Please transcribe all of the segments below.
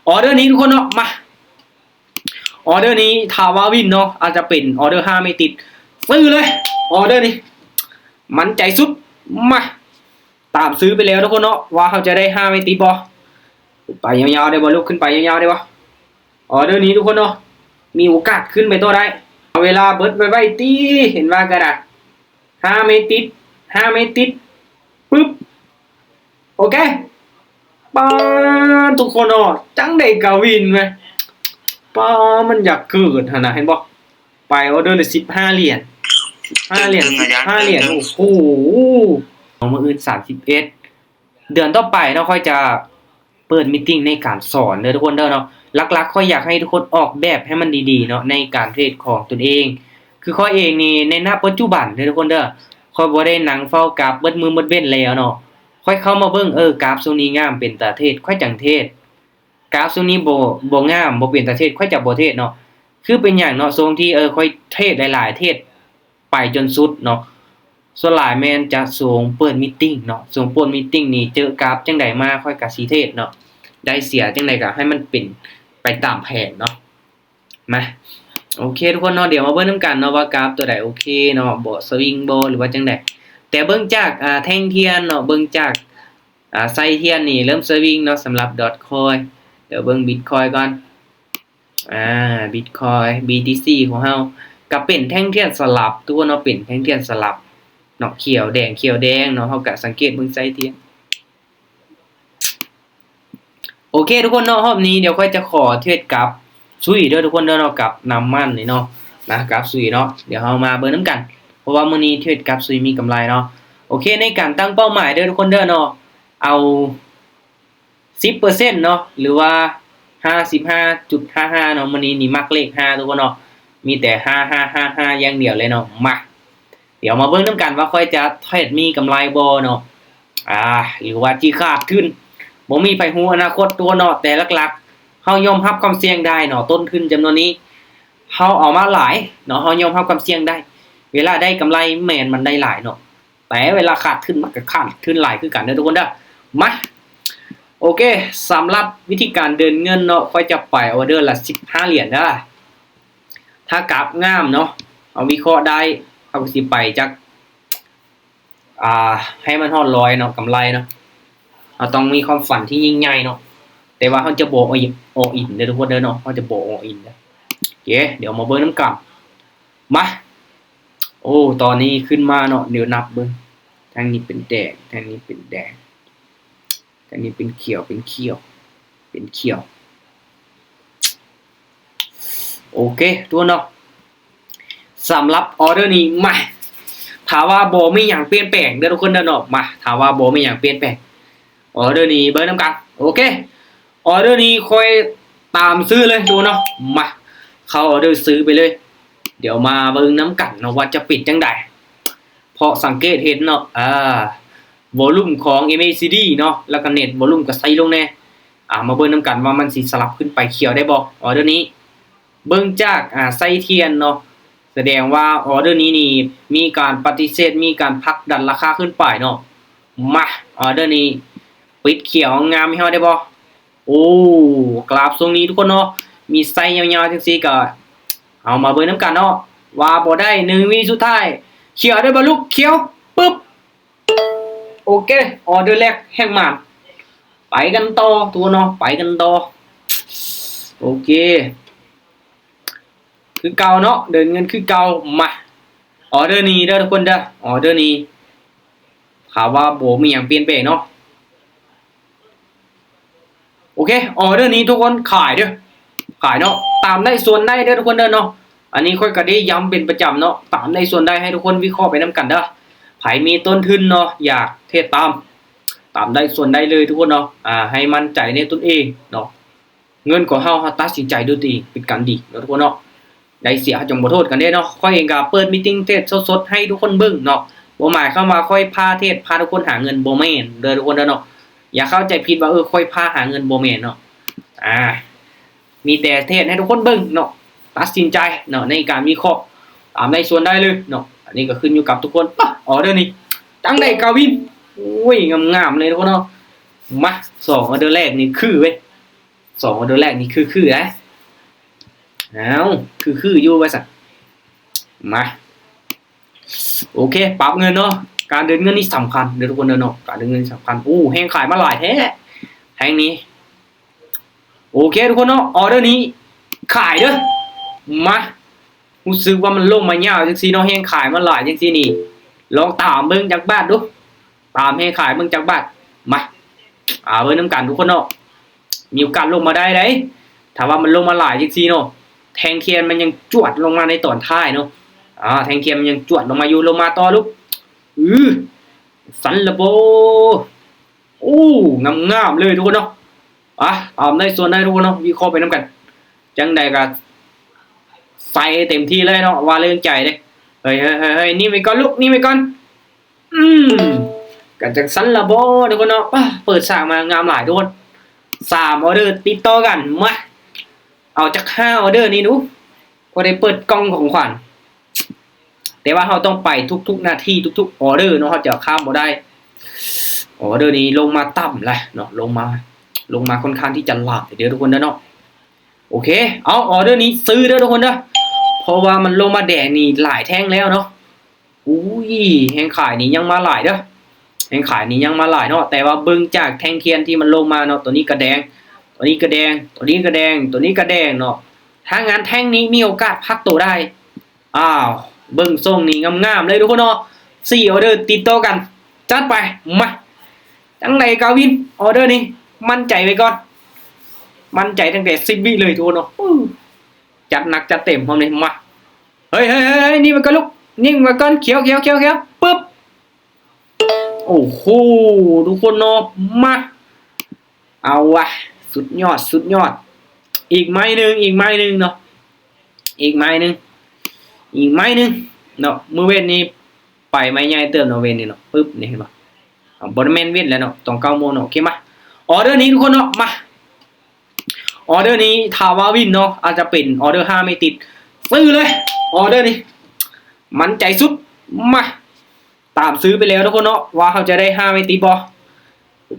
ออเดอร์นี้ทุกคนเนาะมาออเดอร์นี้ทาวาวินเนาะอาจจะเป็นออเดอร์5ไม่ติดซื้อเลยออเดอร์นี้มันใจสุดมาตามซื้อไปแล้วทุกคนเนาะว่าเขาจะได้5ไม่ติดบ่ไปยาวๆได้บ่ลุกขึ้นไปยาวๆได้บ่ออเดอร์นี้ทุกคนเนาะมีโอกาสขึ้นไปตัวได้เวลาเบิดไว้ตีเห็นว่ากันอ่ะ5ไม่ติด5ไม่ติดปึ๊บโอเคป้าทุกคนเนาะจังได้กาวินไหมป้ามันอยากเกิดขนาดเห็นบ่ไปออเดอร์เลย15 เหรียญ5 เหรียญ15 เหรียญโอ้โหเอามาอื่น31เดือนต่อไปเราค่อยจะเปิดมีตติ้งในการสอนเด้อทุกคนเด้อเนาะหลักๆค่อยอยากให้ทุกคนออกแบบให้มันดีๆเนาะในการเทรดของตนเองคือข้อเองนี่ในหน้าปัจจุบันเด้อทุกคนเด้อค่อยบ่ได้นั่งเฝ้ากราฟเบิดมือเบิดเว้นแล้วเนาะค่อยเข้ามาเบิ่งกราฟช่วงนี้งามเป็นตาเทศค่อยจังเทศกราฟช่วงนี้บ่งามบ่เป็นตาเทศค่อยจะบ่เทศเนาะคือเป็นหยังเนาะช่วงที่ค่อยเทศหลายๆเทศไปจนสุดเนาะส่วนหลายแม่นจะส่งเปิดมีตติ้งเนาะส่งเปิดมีตติ้งนี่เจอกราฟจังไดมาค่อยก็สิเทศเนาะได้เสียจังไดก็ให้มันเป็นไปตามแผนเนาะมาโอเคทุกคนเนาะเดี๋ยวมาเบิ่งนำกันเนาะว่ากราฟตัวใดโอเคเนาะบ่สวิงบ่หรือว่าจังไดแต่เบิ่งจากแท่งเทียนเนาะเบิ่งจากไซเทียนนี่เริ่มสวิงเนาะสำหรับ Dotcoin เดี๋ยวเบิ่ง Bitcoin ก่อนBitcoin BTC ของเฮาก็เป็นแท่งเทียนสลับทุกคนเนาะเป็นแท่งเทียนสลับเนาะเขียวแดงเขียวแดงเนาะเฮาก็สังเกตเบิ่งไซเทียนโอเคทุกคนเนาะรอบนี้เดี๋ยวค่อยจะขอเทรดกับซุยเด้อทุกคนเด้อเนาะกับน้ำมันนี่เนาะนะกับซุยเนาะเดี๋ยวเฮามาเบิ่งนำกันเพราะว่ามื้อนี้เทรดกับซุยมีกำไรเนาะโอเคในการตั้งเป้าหมายเด้อทุกคนเด้อเนาะเอา 10% เนาะหรือว่า 55.55 เนาะมื้อนี้นี่มักเลข5ทุกคนเนาะมีแต่5555อย่างเดียวเลยเนาะมาเดี๋ยวมาเบิ่งนำกันว่าค่อยจะเทรดมีกำไรบ่เนาะหรือว่าสิขาดทุนบ่มีไผฮู้อนาคตตัวเนาะแต่หลักๆเฮายอมรับความเสี่ยงได้เนาะต้นทุนจำนวนนี้เฮาเอามาหลายเนาะเฮายอมรับความเสี่ยงได้เวลาได้กำไรแม่นมันได้หลายเนาะแต่เวลาขาดทุนมันก็ขาดทุนหลายคือกันเด้อทุกคนเด้อมาโอเคสำหรับวิธีการเดินเงินเนาะค่อยจะปล่อยออเดอร์ละ15 เหรียญเด้อถ้ากราฟงามเนาะเอาวิเคราะห์ได้เฮาก็สิไปจักให้มันฮอด100เนาะกำไรเนาะเราต้องมีความฝันที่ยิ่งใหญ่เนาะแต่ว่าเขาจะโบออินเด้อทุกคนเด้อเนาะเขาจะโบออินเด้อโอเคเดี๋ยวมาเบิ่งน้ำกันมาโอ้ตอนนี้ขึ้นมาเนาะเดี๋ยวนับเบิ่งทางนี้เป็นแดงทางนี้เป็นแดงทางนี้เป็นเขียวเป็นเขียวเป็นเขียวโอเคตัวเนาะสำหรับออเดอร์นี้มาถามว่าบ่มีหยังเปลี่ยนแปลงเด้อทุกคนเด้อเนาะมาถามว่าบ่มีหยังเปลี่ยนแปลงออเดอร์นี้เบิ่งนำกันโอเคออเดอร์นี้ค่อยตามซื้อเลยดูเนาะมาเข้าออเดอร์ซื้อไปเลยเดี๋ยวมาเบิ่งน้ำกันเนาะว่าจะปิดจังไดเพราะสังเกตเห็นเนาะวอลุ่มของ MACD เนาะแล้วก็เน็ตวอลุ่มก็ใส่ลงแน่มาเบิ่งน้ำกันว่ามันสิสลับขึ้นไปเขียวได้บ่ออเดอร์นี้เบิ่งจากไซเทียนเนาะแสดงว่าออเดอร์นี้นี่มีการปฏิเสธมีการผลักดันราคาขึ้นไปเนาะมาออเดอร์นี้ปิดเขียวงามให้เฮาได้บ่โอ้กราฟทรงนี้ทุกคนเนาะมีไซส์ยาวๆจังซี่ก็เอามาเบิ่งนำกันเนาะว่าบ่ได้1วิสุดท้ายเขียวได้บ่ลูกเขียวปึ๊บโอเคออเดอร์แรกแห้งมาไปกันต่อทุกคนเนาะไปกันต่อโอเคคือเก่าเนาะเดินเงินคือเก่ามาออเดอร์นี้เด้อทุกคนเด้อออเดอร์นี้ข่าวว่าบ่มีหยังเปลี่ยนแปลงเนาะโอเคออเดอร์นี้ทุกคนขายเด้อขายเนาะตามได้ส่วนได้เด้อทุกคนเด้อเนาะอันนี้ค่อยก็ได้ย้ำเป็นประจำเนาะตามได้ส่วนได้ให้ทุกคนวิเคราะห์ไปนํกันเด้อไผมีต้นทุนเนาะอยากเทรดตามได้ส่วนได้เลยทุกคนเนาะให้มั่นใจในตนเองเนาะเงินของเฮาตัดสินใจด้วยตัวเองเป็นการดีเนาะทุกคนเนาะได้เสียจงบ่โทษกันเด้เนาะค่อยเองก็เปิดมีตติ้งเทรดสดๆให้ทุกคนเบิ่งเนาะบ่หมายเข้ามาค่อยพาเทรดพาทุกคนหาเงินบ่แม่นเด้อทุกคนเด้อเนาะอย่าเข้าใจผิดว่าค่อยพาหาเงินบ่แม่นเนาะมีแต่เทศให้ทุกคนเบิ่งเนาะตัดสินใจเนาะในการมีข้อตามได้ส่วนได้เลยเนาะอันนี้ก็ขึ้นอยู่กับทุกคนออเดอร์นี้จังได้กาวินโอ้ยงามๆเลยทุกคนเนาะมา2ออเดอร์แรกนี่คือเว้ย 2ออเดอร์แรกนี่คือนะเอาคืออยู่ไว้สักมาโอเคปรับเงินเนาะการเดินเงินนี่สำคัญเดี๋ยวทุกคนเนาะการเดินเงินสำคัญแห้งขายมาหลายแท้แห้งนี้โอเคทุกคนเนาะออเดอร์นี้ขายเด้อมารู้สึกว่ามันลงมายาวจังซี่เนาะแห้งขายมาหลายจังซี่นี่ลองตามเบิ่งจากบ้านดูตามแห้งขายเบิ่งจากบ้านมาเบิ่งน้ำกันทุกคนเนาะมีโอกาสลงมาได้ถ้าว่ามันลงมาหลายจังซี่เนาะแทงเทียนมันยังจวดลงมาในตอนท้ายเนาะแทงเทียนมันยังจวดลงมาอยู่ลงมาต่อลูกสันละโบงามเลยทุกคนเนาะเอาในส่วนได้ทุกคนเนาะวิเคราะห์ไปน้ำกันจังใดก็ใส่เต็มที่เลยเนาะว่าเรื่องใจเลยเฮ้ยนี่ไปก่อนลูกนี่ไปก่อนกันจังสันละโบทุกคนเนาะเปิดสร้างมางามหลายทุกคน3ออเดอร์ติดต่อกันมาเอาจาก5ออเดอร์นี้ดูก็ได้เปิดกล้องของขวัญแต่ว่าเราต้องไปทุกๆนาทีทุกๆออเดอร์เนาะเขาจะข้ามมาได้ออเดอร์นี้ลงมาต่ำเลยเนาะลงมาค่อนข้างที่จะหลากเดี๋ยวทุกคนเนาะโอเคเอาออเดอร์นี้ซื้อเด้อทุกคนเด้อเพราะว่ามันลงมาแดงนี่หลายแท่งแล้วเนาะแห่งขายนี่ยังมาหลายเด้อแห่งขายนี่ยังมาหลายเนาะแต่ว่าเบิ่งจากแท่งเทียนที่มันลงมาเนาะตัวนี้กระแดงตัวนี้กระแดงตัวนี้กระแดงตัวนี้กระแดงเนาะถ้างั้นแท่งนี้มีโอกาสพักตัวได้เบิ่งทรงนี่งามๆเลยทุกคนเนาะ4ออเดอร์ติดต่อกันจัดไปมาจังไดกาวินออเดอร์นี้มั่นใจไว้ก่อนมั่นใจตั้งแต่10 วิเลยทุกคนเนาะจัดหนักจัดเต็มพร้อมเลยมาเฮ้ยนี่มันก็ลุกนิ่งมาก่อนเขียวปึ๊บโอ้โหทุกคนเนาะมาเอาวะสุดยอดอีกไม้หนึ่งเนาะอีกไม้หนึ่งเนาะมือเว้นนี่ไปไม้ใหญ่เติมเนาะเว้นนี่เนาะปึ๊บนี่เห็นป่ะบอลแมนเว้นแล้วเนาะต้อง9 โมงเนาะโอเคมาออเดอร์นี้ทุกคนเนาะมาออเดอร์นี้ทาวาวินเนาะอาจจะเป็นออเดอร์5ไม่ติดซื้อเลยออเดอร์นี้มันใจสุดมาตามซื้อไปแล้วทุกคนเนาะว่าเขาจะได้5ไม่ติดบ่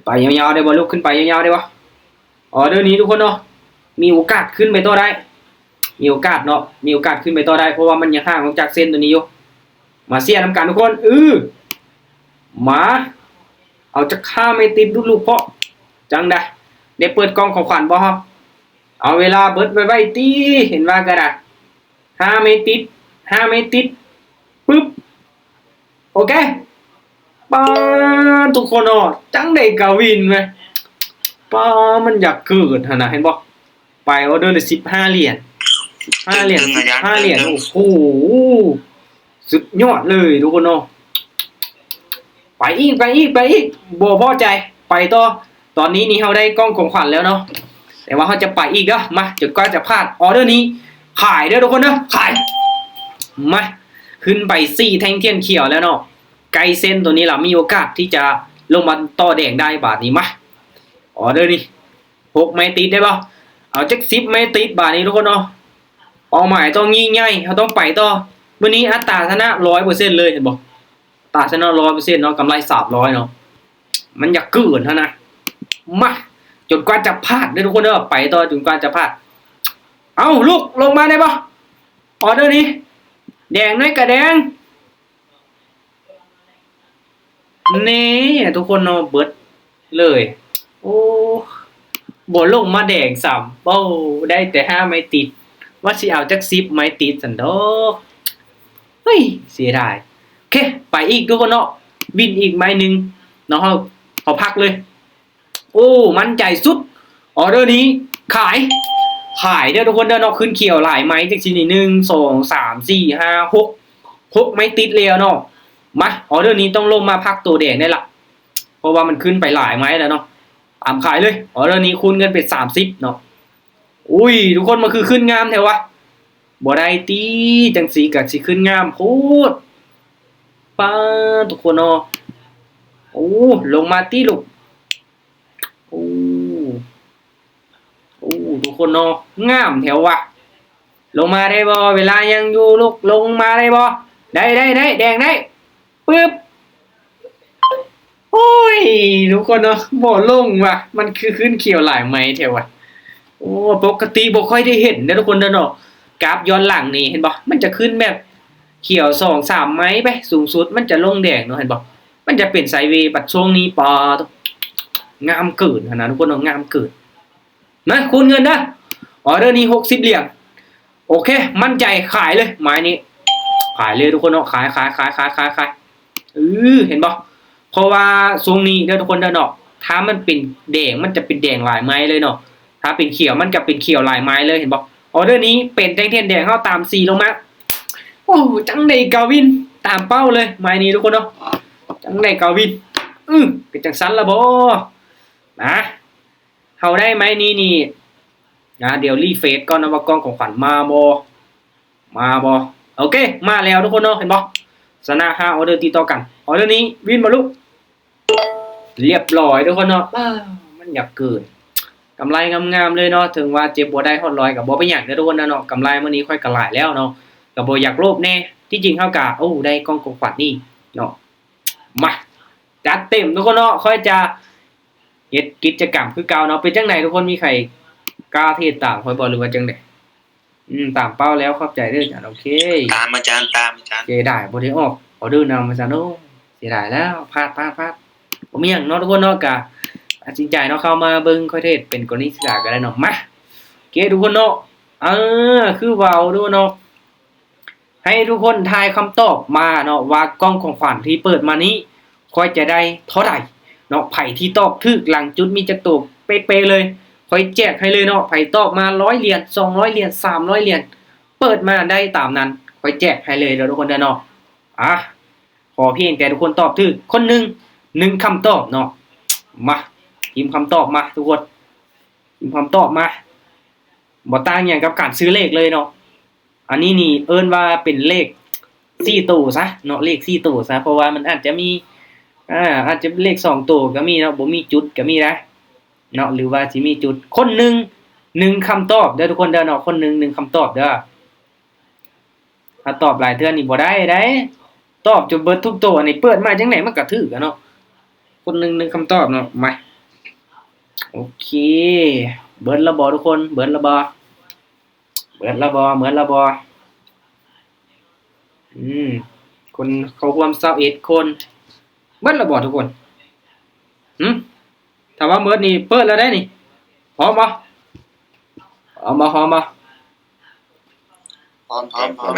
ไปยาวๆได้บ่ลุกขึ้นไปยาวๆได้บ่ออเดอร์นี้ทุกคนเนาะมีโอกาสขึ้นไปต่อได้มีโอกาสเนาะมีโอกาสขึ้นไปต่อได้เพราะว่ามันยังห่างออกจากเส้นตัวนี้อยู่มาเสียน้ำกันทุกคนมาเอาจะฆ่าไม่ติดลูกเพาะจังได้เปิดกล้องของขวัญบ่ฮะเอาเวลาเบิดไว้ตีเห็นว่ากัน5ไม่ติดปึ๊บโอเคป้าทุกคนเนาะจังได้กาวินไหมป้ามันอยากเกิดนะเห็นบ่ไปออเดอร์เลย15 เหรียญโอ้โหสุดยอดเลยทุกคนเนาะไปอีกบ่พอใจไปต่อตอนนี้นี่เราได้กล้องของขวัญแล้วเนาะแต่ว่าเราจะไปอีกเด้อมาจนกว่าจะพลาดออเดอร์นี้ขายเด้อทุกคนเนาะขายมาขึ้นไป4แท่งเทียนเขียวแล้วเนาะไกลเส้นตัวนี้ล่ะมีโอกาสที่จะลงมาต่อแดงได้บาทนี้มาออเดอร์นี้6ไม้ติดได้ป่ะเอาจัก10ไม้ติดบาทนี้ทุกคนเนาะเป้าหมายต้องยิ่งใหญ่เราต้องไปต่อวันนี้อัตราชนะ 100% เลยเห็นบ่อัตราชนะ 100% เนาะกำไร300เนาะมันอยากเกินนะมาจนกว่าจะพลาดทุกคนเด้อไปต่อจนกว่าจะพลาดเอาลูกลงมาได้ป่ะออเดอร์นี้แดงน้อยกระแดงนี่ทุกคนเนาะเบิดเลยโอ้บ่ลงมาแดง3เป้าได้แต่5ไม้ติดว่าสิเอาจัก10ไม้ติดสันดอกเฮ้ยเสียดายโอเคไปอีกทุกคนเนาะวินอีกไม้นึงเนาะเขาพักเลยมั่นใจสุดออเดอร์นี้ขายเด้อทุกคนเด้อเนาะขึ้นเขียวหลายไม้จักสินี่1 2 3 4 5 6ไม้ติดแล้วเนาะมาออเดอร์นี้ต้องลงมาพักตัวแดงได้ละเพราะว่ามันขึ้นไปหลายไม้แล้วเนาะตามขายเลยออเดอร์นี้คูณเงินเป็น30เนาะทุกคนมันคือขึ้นงามแถววะบ่ได้ตีจังสีกับสิขึ้นงามโคตรป้าทุกคนเนาะลงมาตีลูกทุกคนเนาะงามแถววะลงมาได้บ่เวลายังอยู่ลูกลงมาได้บ่ได้แดงได้ปึ๊บทุกคนเนาะบ่ลงว่ะมันคือขึ้นเขียวหลายไม้แถววะ โอ้ปกติบ่ค่อยได้เห็นนะทุกคนเนาะกราฟย้อนหลังนี่เห็นบ่มันจะขึ้นแบบเขียว2-3ไม้ไปสูงสุดมันจะลงแดงเนาะเห็นบ่มันจะเป็นไซด์เวย์ปัดช่วงนี้ปองามเกินนะทุกคนเนาะงามเกินนะคูณเงินนะออเดอร์นี้60เหรียญโอเคมั่นใจขายเลยไม้นี้ขายเลยทุกคนเนาะขายเห็นบ่เพราะว่าช่วงนี้เด้อทุกคนเนาะถ้ามันเป็นแดงมันจะเป็นแดงหลายไม้เลยเนาะถ้าเป็นเขียวมันก็เป็นเขียวหลายไม้เลยเห็นบ่ออเดอร์นี้เป็นแท่งๆแดงเข้าตาม4ลงมาโอ้จังได๋กาวินตามเป้าเลยไม้นี้ทุกคนเนาะจังได๋กาวินเป็นจังซันละบ่นะเฮาได้ไม้นี้นี่นะเดี๋ยวรีเฟซก่อนนะว่ากล้องของขวัญมาบ่โอเคมาแล้วทุกคนเนาะเห็นบ่ชนะ5ออเดอร์ติดต่อกันออเดอร์นี้วินบ่ลูกเรียบร้อยทุกคนเนาะมันอยากเกินกำไรงามๆเลยเนาะถึงว่าเจ็บบ่ได้ฮอด100ก็บ่เป็นหยังเด้อทุกคนนะเนาะกำไรมื้อนี้ค่อยกระหลายแล้วเนาะก็บ่อยากโลภแน่ที่จริงเฮากะได้กล้องของขวัญนี่เนาะมาจัดเต็มทุกคนเนาะค่อยจะเฮ็ดกิจกรรมคือเก่าเนาะเป็นจังไดทุกคนมีใครกล้าเทศตามค่อยบ่หรือว่าจังได๋ตามเป้าแล้วขอบใจเด้ออาจารย์โอเคตามอาจารย์เจได้บ่ได้ออกออเดอร์นำอาจารย์โอ้เสียดายแล้วพลาดบ่มีหยังเนาะทุกคนเนาะก็ตัดสินใจเนาะเข้ามาเบิ่งค่อยเทศเป็นกรณีศึกษาก็ได้เนาะมาโอเคทุกคนเนาะคือเว้าดูเนาะให้ทุกคนทายคำตอบมาเนาะว่ากล้องของขวัญที่เปิดมานี้ค่อยจะได้เท่าใดเนาะไผที่ตอบถูกหลังจุดมีจักตัวเป๊ะๆเลยค่อยแจกให้เลยเนาะไผตอบมา100เหรียญ200เหรียญ300เหรียญเปิดมาได้ตามนั้นค่อยแจกให้เลยเด้อทุกคนเนาะขอเพียงแต่ทุกคนตอบถูกคนหนึ่งคำตอบเนาะมาพิมพ์คำตอบมาทุกคนพิมพ์คำตอบมาบ่ต่างหยังกับการซื้อเลขเลยเนาะอันนี้นี่เอิ้นว่าเป็นเลข4ตัวซะเนาะเลข4ตัวซะเพราะว่ามันอาจจะมีอาจจะเลข2ตัวก็มีเนาะบ่มีจุดก็มีนะเนาะหรือว่าสิมีจุดคนหนึ่งคำตอบเด้อทุกคนเด้อเนาะคนหนึ่งคำตอบเด้อถ้าตอบหลายเทื่อนี่บ่ได้ตอบจนเบิดทุกตัวนี่เปิดมาจังได๋มันก็ถูกอะเนาะคนหนึ่งคำตอบเนาะมาโอเคเบิดแล้วบ่ทุกคนเบิดแล้วบ่เหมือนละบ่คนเขารวม21คนเบิดแล้วบ่ทุกคนถ้าว่าเบิดนี่เปิดแล้วได้นี่พร้อมบ่พร้อมอ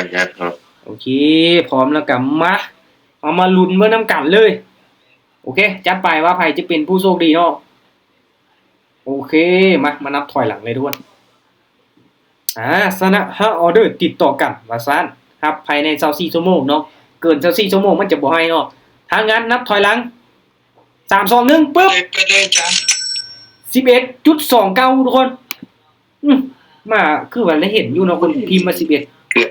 าจารย์ครับโอเคพร้อมแล้วก็มาเอามาลุ้นเบิ่งนำกันเลยโอเคจัดไปว่าไผจะเป็นผู้โชคดีเนาะโอเคมานับถอยหลังเลยทุกคนชนะ5ออเดอร์ติดต่อกันว่าซั่นครับภายใน24ชั่วโมงเนาะเกิน24ชั่วโมงมันจะบ่ให้เนาะถ้างั้นนับถอยหลัง3 2 1ปึ๊บไปเลยจ้ะ11.29ทุกคนมาคือว่าได้เห็นอยู่เนาะคนพิมพ์มา11เกือบ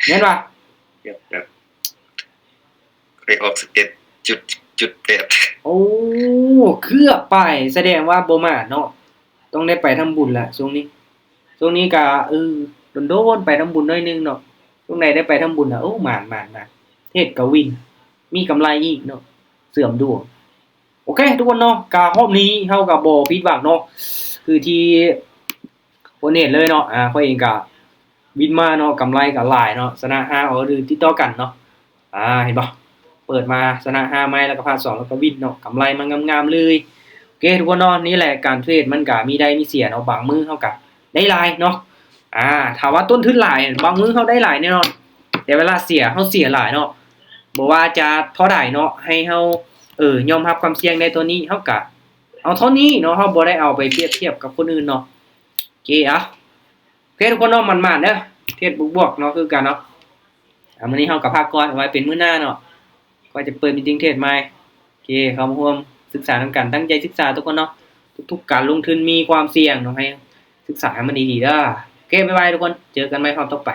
แม่นบ่เกือบไปออก11.8โอ้เกือบไปแสดงว่าบ่มาเนาะต้องได้ไปทำบุญละช่วงนี้ก็โดนๆไปทำบุญหน่อยนึงเนาะช่วงไหนได้ไปทำบุญน่ะหมานเทศก็วินมีกำไรอีกเนาะเสื่อมดวงโอเคทุกคนเนาะกะรอบนี้เฮาก็บ่ผิดหวังเนาะคือที่คนเห็นเลยเนาะข้อยเองก็วินมาเนาะกำไรก็หลายเนาะชนะ5ออเดอร์ติดต่อกันเนาะเห็นบ่เปิดมาชนะ5ไม้แล้วก็พลาด2แล้วก็วินเนาะกำไรมันงามๆเลยโอเคทุกคนเนาะนี่แหละการเทรดมันก็มีได้มีเสียเนาะบางมื้อเฮาก็ได้หลายเนาะถ้าว่าต้นทุนหลายบางมื้อเฮาได้หลายแน่นอนแต่เวลาเสียเฮาเสียหลายเนาะบ่ว่าจะเท่าใดเนาะให้เฮายอมรับความเสี่ยงในตัวนี้เฮาก็เอาเท่านี้เนาะเฮาบ่ได้เอาไปเปรียบเทียบกับคนอื่นเนาะโอเคโอเคทุกคนเนาะมันๆเด้อเทรดบวกๆเนาะคือกันเนาะมื้อนี้เฮาก็พักก่อนเอาไว้เป็นมื้อหน้าเนาะก็จะเปิดมีตติ้งเทรดใหม่โอเคเข้ามาร่วมศึกษานำกันตั้งใจศึกษาทุกคนเนาะทุกๆการลงทุนมีความเสี่ยงเนาะให้ศึกษาให้มันดีๆเด้อโอเคบ๊ายบายทุกคนเจอกันใหม่คราวต่อไป